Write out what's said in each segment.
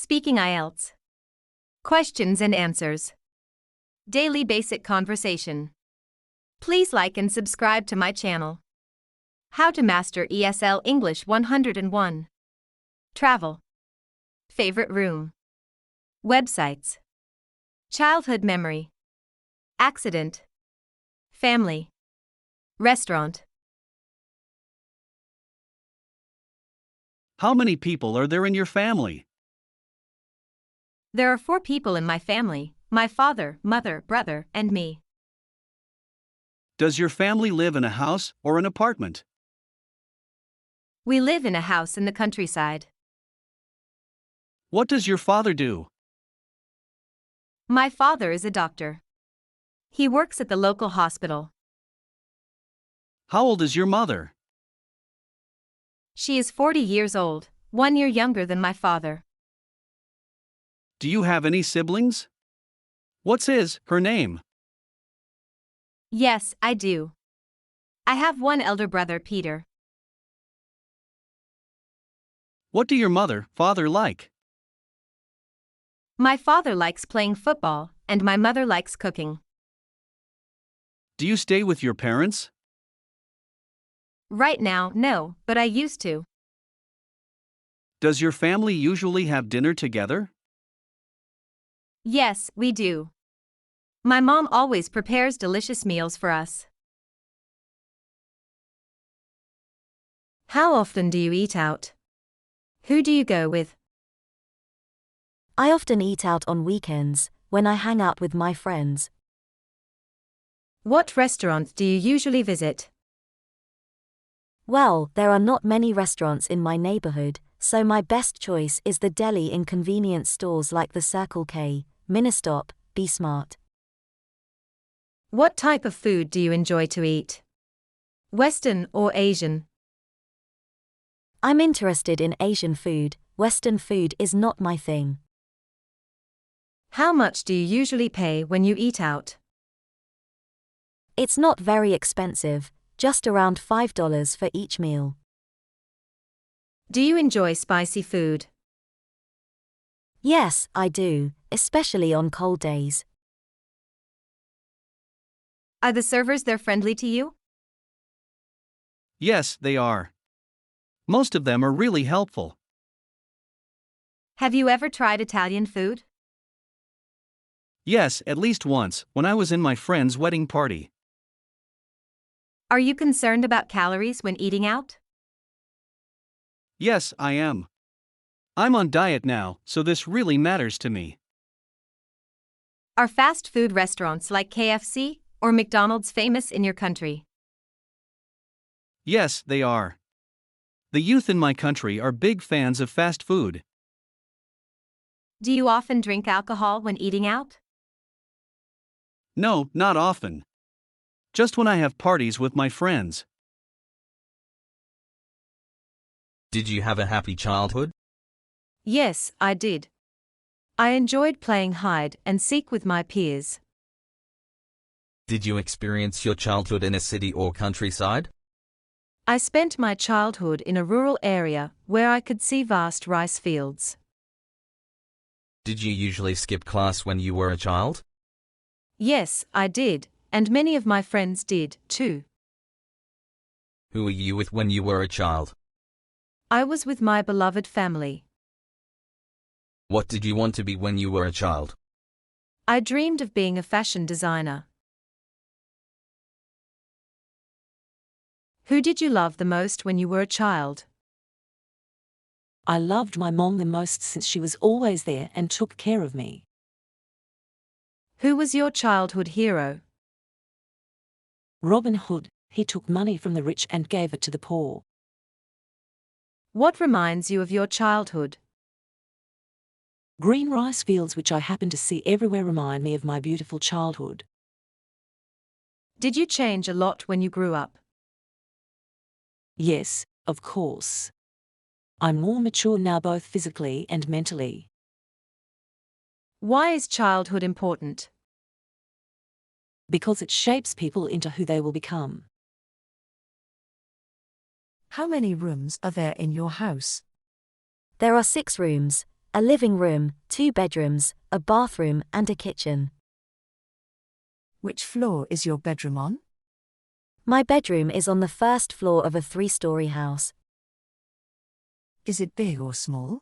Speaking Ielts. Questions and answers. Daily basic conversation. Please like and subscribe to my channel. How to master ESL English 101. Travel. Favorite room. Websites. Childhood memory. Accident. Family. Restaurant. How many people are there in your family? There are 4 people in my family: my father, mother, brother, and me. Does your family live in a house or an apartment? We live in a house in the countryside. What does your father do? My father is a doctor. He works at the local hospital. How old is your mother? She is 40 years old, 1 year younger than my father. Do you have any siblings? What's her name? Yes, I do. I have one elder brother, Peter. What do your father like? My father likes playing football, and my mother likes cooking. Do you stay with your parents? Right now, no, but I used to. Does your family usually have dinner together? Yes, we do. My mom always prepares delicious meals for us. How often do you eat out? Who do you go with? I often eat out on weekends, when I hang out with my friends. What restaurants do you usually visit? Well, there are not many restaurants in my neighborhood, so my best choice is the deli in convenience stores like the Circle K, Ministop, Be Smart. What type of food do you enjoy to eat? Western or Asian? I'm interested in Asian food. Western food is not my thing. How much do you usually pay when you eat out? It's not very expensive, just around $5 for each meal. Do you enjoy spicy food? Yes, I do, especially on cold days. Are the servers there friendly to you? Yes, they are. Most of them are really helpful. Have you ever tried Italian food? Yes, at least once, when I was in my friend's wedding party. Are you concerned about calories when eating out? Yes, I am. I'm on diet now, so this really matters to me. Are fast food restaurants like KFC or McDonald's famous in your country? Yes, they are. The youth in my country are big fans of fast food. Do you often drink alcohol when eating out? No, not often. Just when I have parties with my friends. Did you have a happy childhood? Yes, I did. I enjoyed playing hide and seek with my peers. Did you experience your childhood in a city or countryside? I spent my childhood in a rural area where I could see vast rice fields. Did you usually skip class when you were a child? Yes, I did, and many of my friends did, too. Who were you with when you were a child? I was with my beloved family. What did you want to be when you were a child? I dreamed of being a fashion designer. Who did you love the most when you were a child? I loved my mom the most since she was always there and took care of me. Who was your childhood hero? Robin Hood, he took money from the rich and gave it to the poor. What reminds you of your childhood? Green rice fields which I happen to see everywhere remind me of my beautiful childhood. Did you change a lot when you grew up? Yes, of course. I'm more mature now both physically and mentally. Why is childhood important? Because it shapes people into who they will become. How many rooms are there in your house? There are 6 rooms, a living room, 2 bedrooms, a bathroom, and a kitchen. Which floor is your bedroom on? My bedroom is on the first floor of a 3-story house. Is it big or small?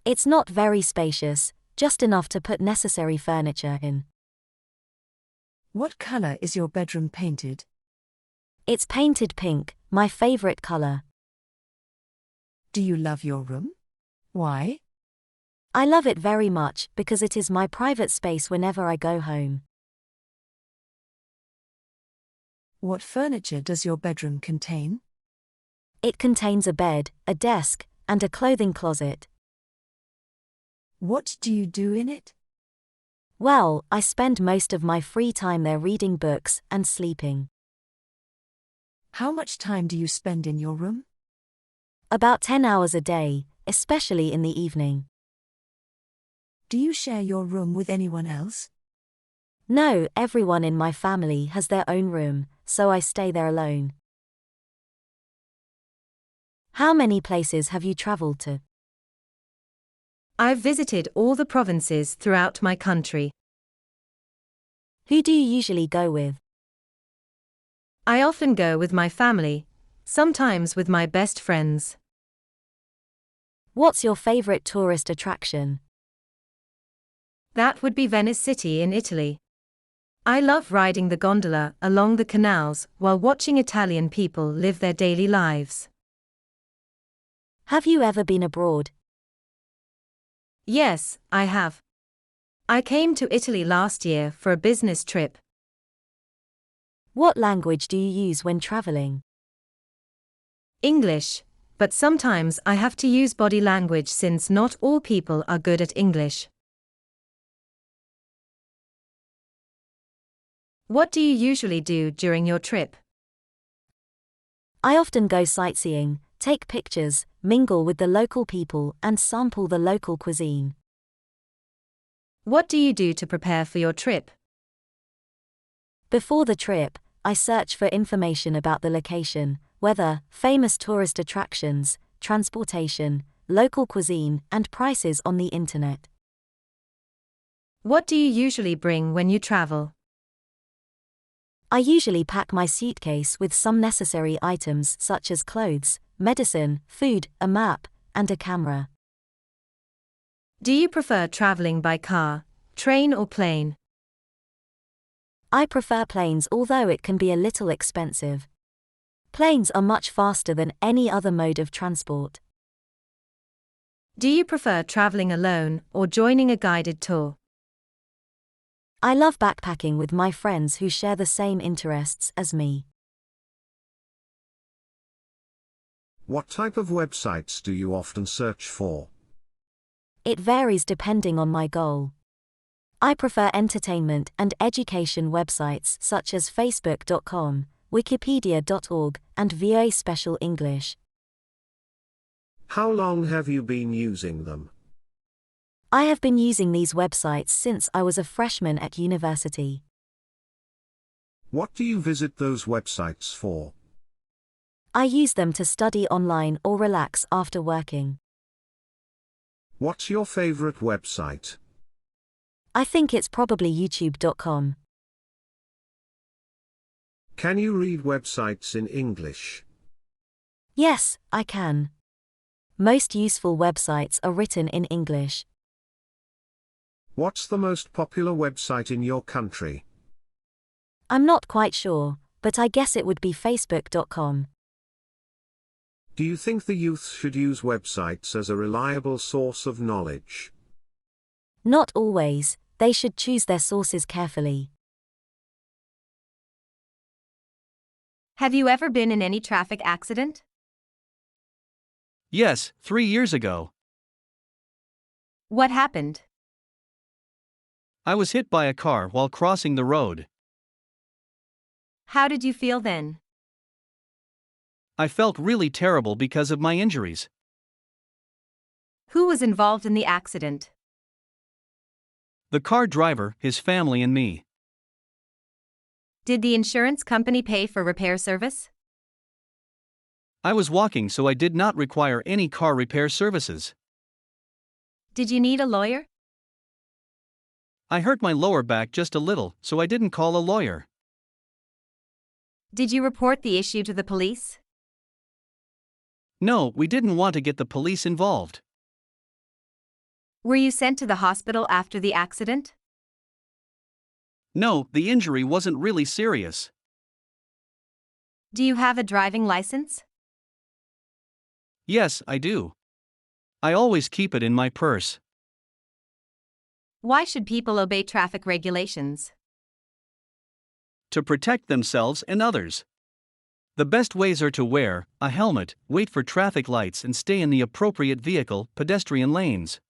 It's not very spacious, just enough to put necessary furniture in. What color is your bedroom painted? It's painted pink, my favorite color. Do you love your room? Why? I love it very much because it is my private space whenever I go home. What furniture does your bedroom contain? It contains a bed, a desk, and a clothing closet. What do you do in it? Well, I spend most of my free time there reading books and sleeping. How much time do you spend in your room? About 10 hours a day, especially in the evening. Do you share your room with anyone else? No, everyone in my family has their own room, so I stay there alone. How many places have you traveled to? I've visited all the provinces throughout my country. Who do you usually go with? I often go with my family, sometimes with my best friends. What's your favorite tourist attraction? That would be Venice City in Italy. I love riding the gondola along the canals while watching Italian people live their daily lives. Have you ever been abroad? Yes, I have. I came to Italy last year for a business trip. What language do you use when traveling? English, but sometimes I have to use body language since not all people are good at English. What do you usually do during your trip? I often go sightseeing, take pictures, mingle with the local people, and sample the local cuisine. What do you do to prepare for your trip? Before the trip, I search for information about the location, weather, famous tourist attractions, transportation, local cuisine, and prices on the internet. What do you usually bring when you travel? I usually pack my suitcase with some necessary items such as clothes, medicine, food, a map, and a camera. Do you prefer traveling by car, train or plane? I prefer planes, although it can be a little expensive. Planes are much faster than any other mode of transport. Do you prefer traveling alone or joining a guided tour? I love backpacking with my friends who share the same interests as me. What type of websites do you often search for? It varies depending on my goal. I prefer entertainment and education websites such as Facebook.com, Wikipedia.org, and VOA Special English. How long have you been using them? I have been using these websites since I was a freshman at university. What do you visit those websites for? I use them to study online or relax after working. What's your favorite website? I think it's probably YouTube.com. Can you read websites in English? Yes, I can. Most useful websites are written in English. What's the most popular website in your country? I'm not quite sure, but I guess it would be Facebook.com. Do you think the youth should use websites as a reliable source of knowledge? Not always, they should choose their sources carefully. Have you ever been in any traffic accident? Yes, 3 years ago. What happened? I was hit by a car while crossing the road. How did you feel then? I felt really terrible because of my injuries. Who was involved in the accident? The car driver, his family, and me. Did the insurance company pay for repair service? I was walking, so I did not require any car repair services. Did you need a lawyer? I hurt my lower back just a little, so I didn't call a lawyer. Did you report the issue to the police? No, we didn't want to get the police involved. Were you sent to the hospital after the accident? No, the injury wasn't really serious. Do you have a driving license? Yes, I do. I always keep it in my purse. Why should people obey traffic regulations? To protect themselves and others. The best ways are to wear a helmet, wait for traffic lights, and stay in the appropriate vehicle pedestrian lanes.